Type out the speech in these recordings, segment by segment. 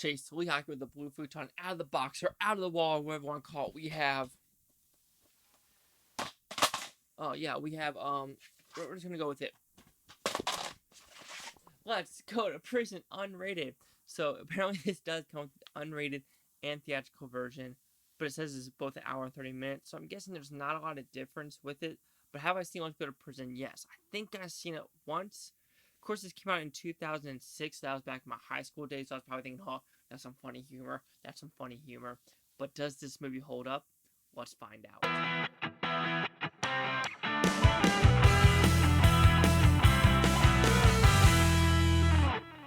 Chase Lee Hockey with the blue futon out of the box or out of the wall, whatever you want to call it. We have, we're just gonna go with it. Let's go to prison unrated. So apparently this does come with the unrated and theatrical version, but it says it's both an hour and 30 minutes. So I'm guessing there's not a lot of difference with it. But have I seen Let's Go to Prison? Yes, I think I've seen it once. Of course, this came out in 2006. That was back in my high school days. So I was probably thinking, oh, that's some funny humor. That's some funny humor. But does this movie hold up? Let's find out.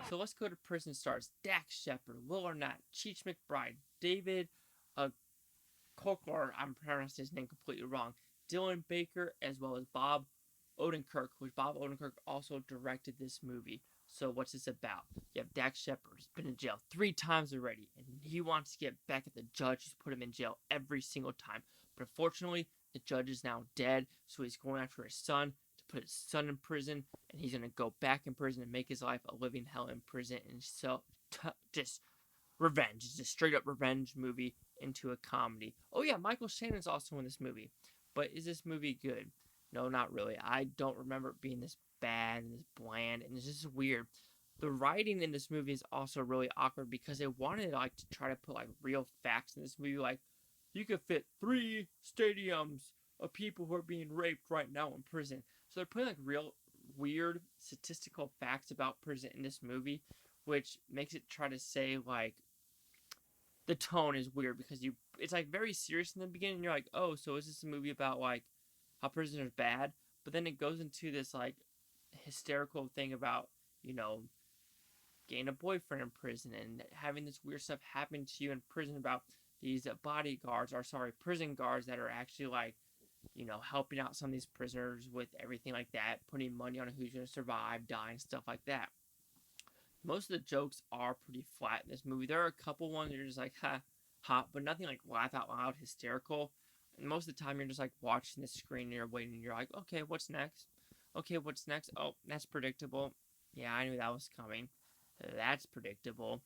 So Let's Go to Prison stars Dax Shepard, Will Arnett, Cheech McBride, David Koechner, I'm pronouncing his name completely wrong, Dylan Baker, as well as Bob Odenkirk, which Bob Odenkirk also directed this movie. So what's this about? You have Dax Shepard, who's been in jail 3 times already, and he wants to get back at the judge who's put him in jail every single time. But unfortunately, the judge is now dead, so he's going after his son to put his son in prison, and he's going to go back in prison and make his life a living hell in prison. And so, just revenge. It's a straight up revenge movie into a comedy. Oh yeah, Michael Shannon's also in this movie. But is this movie good? No, not really. I don't remember it being this bad and this bland, and it's just weird. The writing in this movie is also really awkward because they wanted like to try to put like real facts in this movie, like you could fit 3 stadiums of people who are being raped right now in prison. So they're putting like real weird statistical facts about prison in this movie, which makes it try to say like the tone is weird because it's like very serious in the beginning. And you're like, oh, so is this a movie about like how prisoners bad? But then it goes into this like hysterical thing about getting a boyfriend in prison and having this weird stuff happen to you in prison about these prison guards that are actually like helping out some of these prisoners with everything like that, putting money on who's going to survive, die, and stuff like that. Most of the jokes are pretty flat in this movie. There are a couple ones that you're just like, ha, ha, but nothing like laugh out loud hysterical. And most of the time, you're just like watching the screen and you're waiting and you're like, okay, what's next? Okay, what's next? Oh, that's predictable. Yeah, I knew that was coming. That's predictable.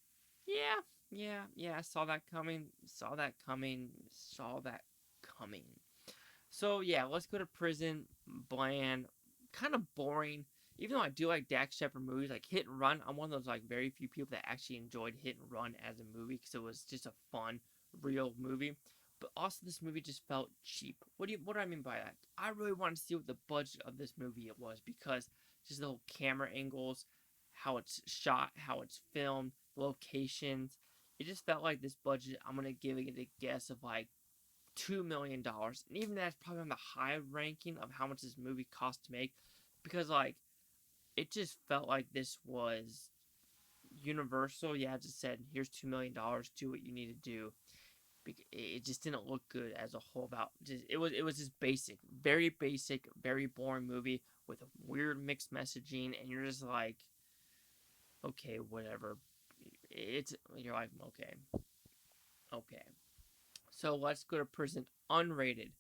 Yeah, I saw that coming. Saw that coming. Saw that coming. So, yeah, Let's Go to Prison. Bland. Kind of boring. Even though I do like Dax Shepard movies, like Hit and Run, I'm one of those like very few people that actually enjoyed Hit and Run as a movie because it was just a fun, real movie. But also, this movie just felt cheap. What do I mean by that? I really wanted to see what the budget of this movie was because just the whole camera angles, how it's shot, how it's filmed, the locations. It just felt like this budget. I'm gonna give it a guess of like $2 million, and even that's probably on the high ranking of how much this movie cost to make, because like it just felt like this was Universal. Yeah, it just said here's $2 million. Do what you need to do. It just didn't look good as a whole. It was just basic, very boring movie with a weird mixed messaging, and you're just like, okay, whatever. You're like, okay. So Let's Go to Prison unrated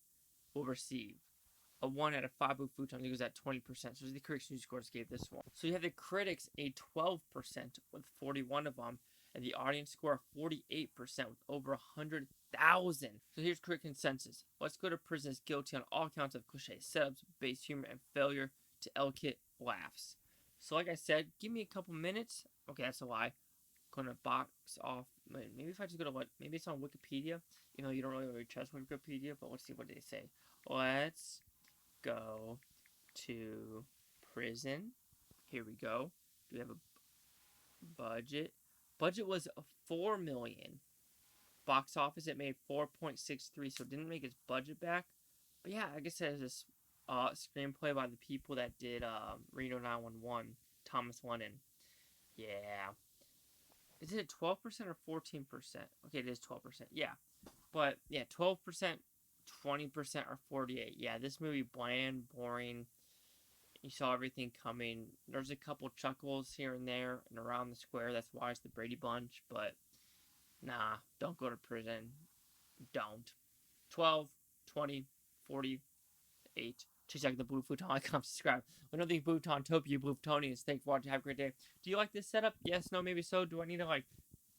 will receive a 1 out of 5 Blue Futon. It was at 20%. So the critics' news scores gave this one. So you have the critics a 12% with 41 of them, and the audience score of 48% with over 100,000. So here's critic consensus. Let's Go to Prison is guilty on all counts of cliche setups, base humor, and failure to elicit laughs. So like I said, give me a couple minutes. Okay, that's a lie. Gonna box off. Maybe if I just go to maybe it's on Wikipedia. You know, you don't really trust Wikipedia, but let's see what they say. Let's go to prison. Here we go. Do we have a budget? Budget was $4 million. Box office, it made 4.63, so it didn't make its budget back. But yeah, I guess it has this screenplay by the people that did Reno 911, Thomas Lennon. Yeah. Is it 12% or 14%? Okay, it is 12%. Yeah. But yeah, 12%, 20% or 48%. Yeah, this movie bland, boring. You saw everything coming. There's a couple chuckles here and there and around the square. That's why it's the Brady Bunch. But nah, don't go to prison. Don't. 12, 20, 48. Check the Blue Futon. Like, comment, subscribe. Another thing, Futon, Topia, Blue Futonians. Thanks for watching. Have a great day. Do you like this setup? Yes, no, maybe so. Do I need to, like,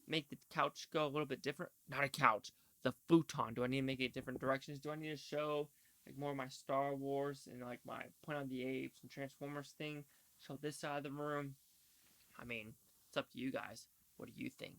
make the couch go a little bit different? Not a couch, the futon. Do I need to make it different directions? Do I need to show like more of my Star Wars and like my Planet of the Apes and Transformers thing? Show this side of the room? I mean, it's up to you guys. What do you think?